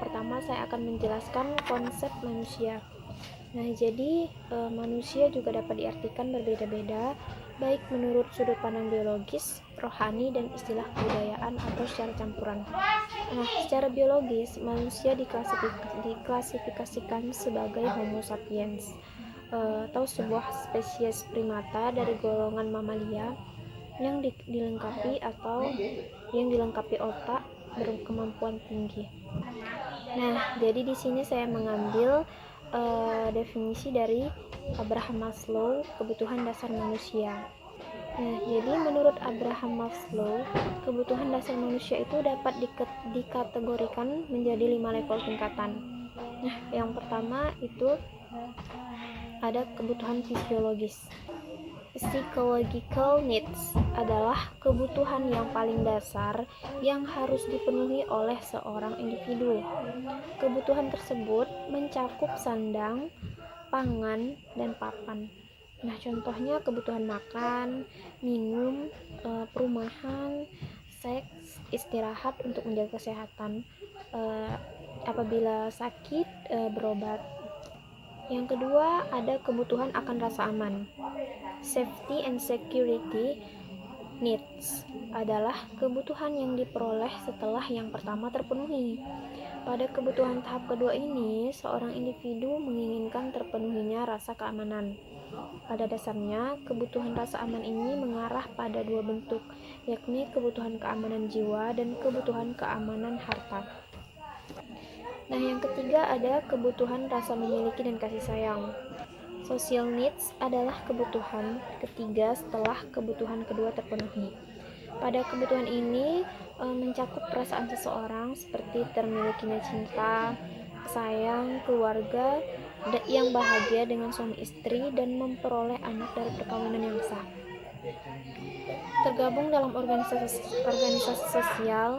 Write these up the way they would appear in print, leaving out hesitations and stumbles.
pertama saya akan menjelaskan konsep manusia. Nah, jadi manusia juga dapat diartikan berbeda-beda, baik menurut sudut pandang biologis, rohani, dan istilah kebudayaan atau secara campuran. Nah, secara biologis, manusia diklasifikasikan sebagai Homo sapiens, atau sebuah spesies primata dari golongan mamalia yang dilengkapi otak berkemampuan tinggi. Nah, jadi di sini saya mengambil definisi dari Abraham Maslow, kebutuhan dasar manusia. Nah, jadi menurut Abraham Maslow, kebutuhan dasar manusia itu dapat dikategorikan menjadi 5 level tingkatan. Nah, yang pertama itu ada kebutuhan fisiologis. Psychological needs adalah kebutuhan yang paling dasar yang harus dipenuhi oleh seorang individu. Kebutuhan tersebut mencakup sandang, pangan, dan papan. Nah, contohnya kebutuhan makan, minum, perumahan, seks, istirahat untuk menjaga kesehatan, apabila sakit, berobat. Yang kedua, ada kebutuhan akan rasa aman. Safety and security needs adalah kebutuhan yang diperoleh setelah yang pertama terpenuhi. Pada kebutuhan tahap kedua ini, seorang individu menginginkan terpenuhinya rasa keamanan. Pada dasarnya, kebutuhan rasa aman ini mengarah pada dua bentuk, yakni kebutuhan keamanan jiwa dan kebutuhan keamanan harta. Nah, yang ketiga ada kebutuhan rasa memiliki dan kasih sayang. Social needs adalah kebutuhan ketiga setelah kebutuhan kedua terpenuhi. Pada kebutuhan ini mencakup perasaan seseorang seperti termilikinya cinta, sayang, keluarga yang bahagia dengan suami istri, dan memperoleh anak dari perkawinan yang sah. Tergabung dalam organisasi sosial.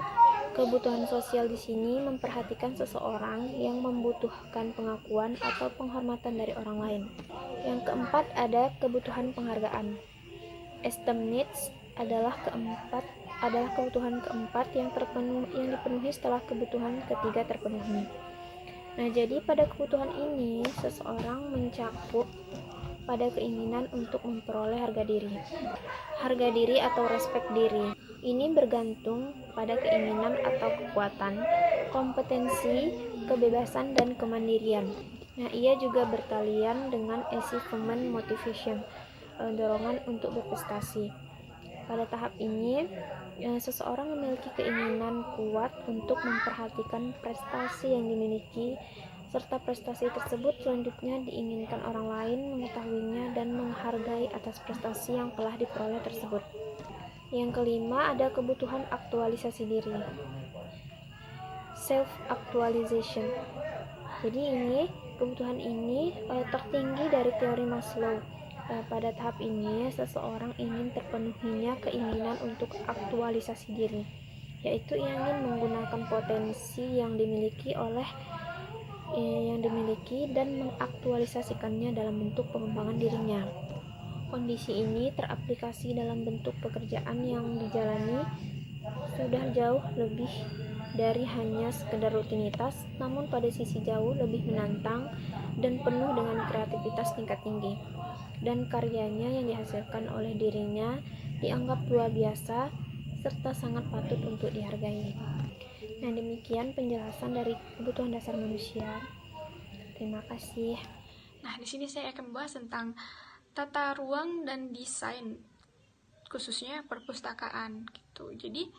Kebutuhan sosial di sini memperhatikan seseorang yang membutuhkan pengakuan atau penghormatan dari orang lain. Yang keempat ada kebutuhan penghargaan. Esteem needs adalah kebutuhan keempat yang dipenuhi setelah kebutuhan ketiga terpenuhi. Nah, jadi pada kebutuhan ini seseorang mencakup pada keinginan untuk memperoleh harga diri atau respek diri. Ini bergantung pada keinginan atau kekuatan, kompetensi, kebebasan, dan kemandirian. Nah, ia juga bertalian dengan achievement motivation, dorongan untuk berprestasi. Pada tahap ini, seseorang memiliki keinginan kuat untuk memperhatikan prestasi yang dimiliki, serta prestasi tersebut selanjutnya diinginkan orang lain mengetahuinya dan menghargai atas prestasi yang telah diperoleh tersebut. Yang kelima ada kebutuhan aktualisasi diri, self-actualization. Jadi kebutuhan ini tertinggi dari teori Maslow. Pada tahap ini seseorang ingin terpenuhinya keinginan untuk aktualisasi diri, yaitu ingin menggunakan potensi yang dimiliki dan mengaktualisasikannya dalam bentuk pengembangan dirinya. Kondisi ini teraplikasi dalam bentuk pekerjaan yang dijalani sudah jauh lebih dari hanya sekedar rutinitas, namun pada sisi jauh lebih menantang dan penuh dengan kreativitas tingkat tinggi. Dan karyanya yang dihasilkan oleh dirinya dianggap luar biasa serta sangat patut untuk dihargai. Nah, demikian penjelasan dari kebutuhan dasar manusia. Terima kasih. Nah, di sini saya akan membahas tentang tata ruang dan desain, khususnya perpustakaan gitu. Jadi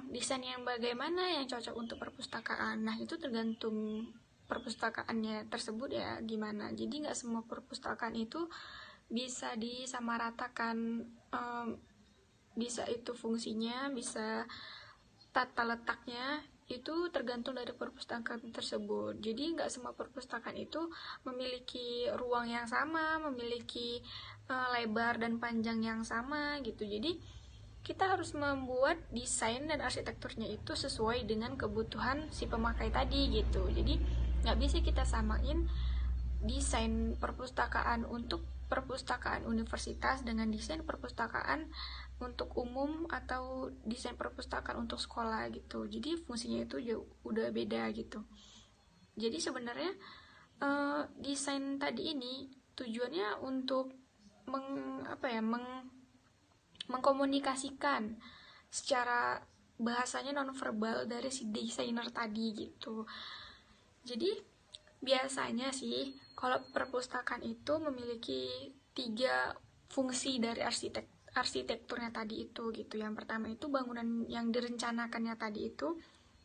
desain yang bagaimana yang cocok untuk perpustakaan. Nah, itu tergantung perpustakaannya tersebut ya gimana. Jadi nggak semua perpustakaan itu bisa disamaratakan, bisa itu fungsinya, bisa tata letaknya, itu tergantung dari perpustakaan tersebut. Jadi nggak semua perpustakaan itu memiliki ruang yang sama, memiliki lebar dan panjang yang sama gitu. Jadi kita harus membuat desain dan arsitekturnya itu sesuai dengan kebutuhan si pemakai tadi gitu. Jadi nggak bisa kita samain desain perpustakaan untuk perpustakaan universitas dengan desain perpustakaan untuk umum atau desain perpustakaan untuk sekolah gitu. Jadi fungsinya itu udah beda gitu. Jadi sebenarnya desain tadi ini tujuannya untuk mengkomunikasikan secara bahasanya nonverbal dari si desainer tadi gitu. Jadi biasanya sih kalau perpustakaan itu memiliki 3 fungsi dari arsitekturnya tadi itu gitu. Yang pertama itu bangunan yang direncanakannya tadi itu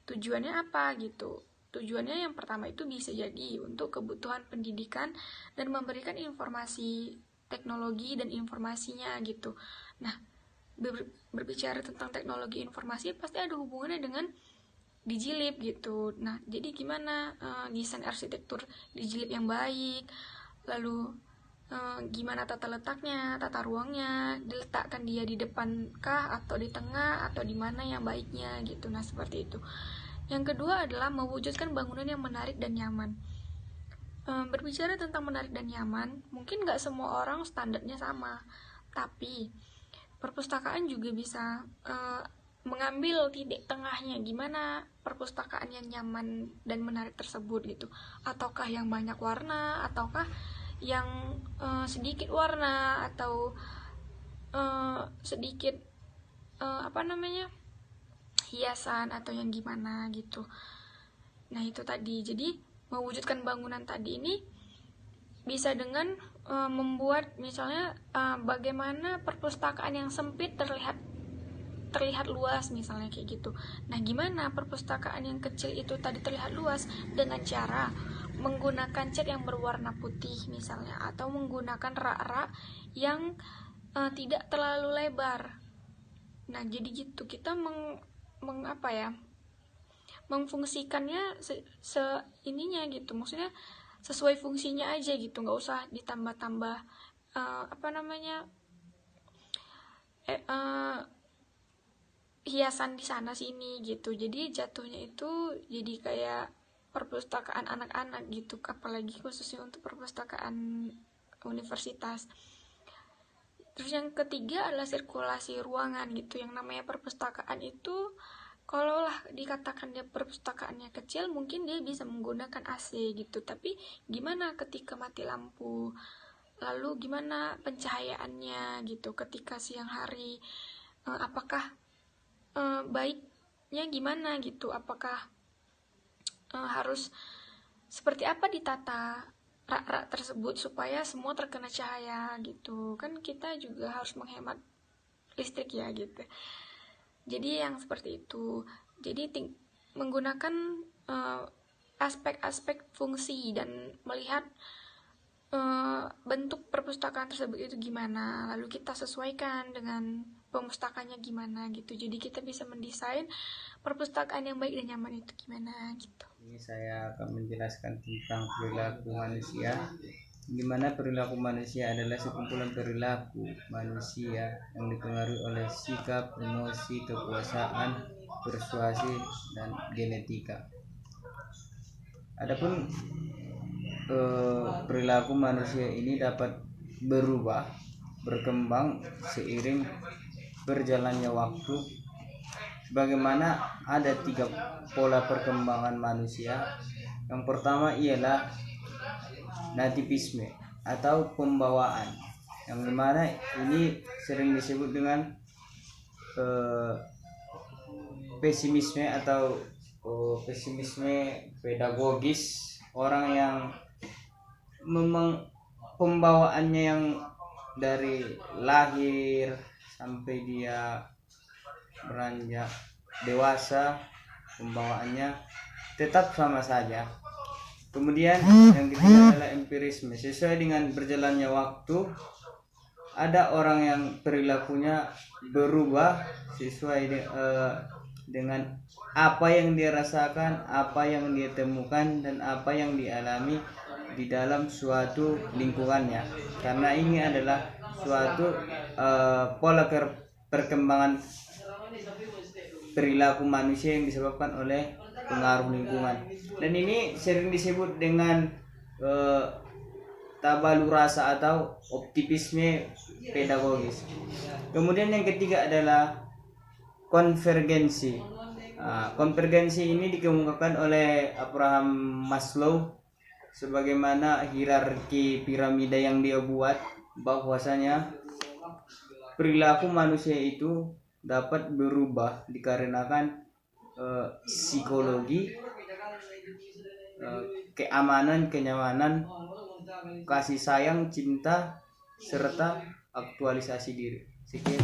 tujuannya apa gitu. Tujuannya yang pertama itu bisa jadi untuk kebutuhan pendidikan dan memberikan informasi teknologi dan informasinya gitu. Nah, berbicara tentang teknologi informasi pasti ada hubungannya dengan Digilib gitu. Nah, jadi gimana desain arsitektur Digilib yang baik, lalu gimana tata letaknya, tata ruangnya, diletakkan dia di depan kah atau di tengah atau di mana yang baiknya gitu. Nah, seperti itu. Yang kedua adalah mewujudkan bangunan yang menarik dan nyaman. Berbicara tentang menarik dan nyaman, mungkin nggak semua orang standarnya sama, tapi perpustakaan juga bisa mengambil titik tengahnya, gimana perpustakaan yang nyaman dan menarik tersebut gitu. Ataukah yang banyak warna, ataukah yang sedikit warna, atau sedikit hiasan atau yang gimana gitu. Nah, itu tadi. Jadi mewujudkan bangunan tadi ini bisa dengan membuat misalnya bagaimana perpustakaan yang sempit terlihat luas misalnya kayak gitu. Nah, gimana perpustakaan yang kecil itu tadi terlihat luas dengan cara menggunakan cat yang berwarna putih misalnya, atau menggunakan rak-rak yang tidak terlalu lebar. Nah, jadi gitu kita memfungsikannya ininya gitu, maksudnya sesuai fungsinya aja gitu, nggak usah ditambah-tambah hiasan di sana sini gitu. Jadi jatuhnya itu jadi kayak perpustakaan anak-anak gitu, apalagi khususnya untuk perpustakaan universitas. Terus yang ketiga adalah sirkulasi ruangan gitu. Yang namanya perpustakaan itu kalau lah dikatakan dia perpustakaannya kecil, mungkin dia bisa menggunakan AC gitu. Tapi gimana ketika mati lampu? Lalu gimana pencahayaannya gitu ketika siang hari? Apakah baiknya gimana gitu? Apakah harus seperti apa ditata rak-rak tersebut supaya semua terkena cahaya gitu. Kan kita juga harus menghemat listrik ya gitu. Jadi yang seperti itu. Jadi menggunakan aspek-aspek fungsi dan melihat bentuk perpustakaan tersebut itu gimana, lalu kita sesuaikan dengan pemustakanya gimana gitu. Jadi kita bisa mendesain perpustakaan yang baik dan nyaman itu gimana gitu. Ini saya akan menjelaskan tentang perilaku manusia. Di mana perilaku manusia adalah sekumpulan perilaku manusia yang dipengaruhi oleh sikap, emosi, kekuasaan, persuasi, dan genetika. Adapun perilaku manusia ini dapat berubah, berkembang seiring berjalannya waktu. Bagaimana ada 3 pola perkembangan manusia. Yang pertama ialah nativisme atau pembawaan, yang dimana ini sering disebut dengan pesimisme atau pesimisme pedagogis. Orang yang memang pembawaannya yang dari lahir sampai dia beranjak dewasa, pembawaannya tetap sama saja. Kemudian yang ketiga adalah empirisme. Sesuai dengan berjalannya waktu, ada orang yang perilakunya berubah sesuai dengan apa yang dia rasakan, apa yang dia temukan, dan apa yang dialami di dalam suatu lingkungannya. Karena ini adalah suatu pola perkembangan perilaku manusia yang disebabkan oleh pengaruh lingkungan. Dan ini sering disebut dengan tabalu rasa atau optimisme pedagogis. Kemudian yang ketiga adalah konvergensi. Konvergensi ini dikemukakan oleh Abraham Maslow sebagaimana hierarki piramida yang dia buat, bahwasanya perilaku manusia itu dapat berubah dikarenakan psikologi, keamanan, kenyamanan, kasih sayang, cinta, serta aktualisasi diri. Sekian.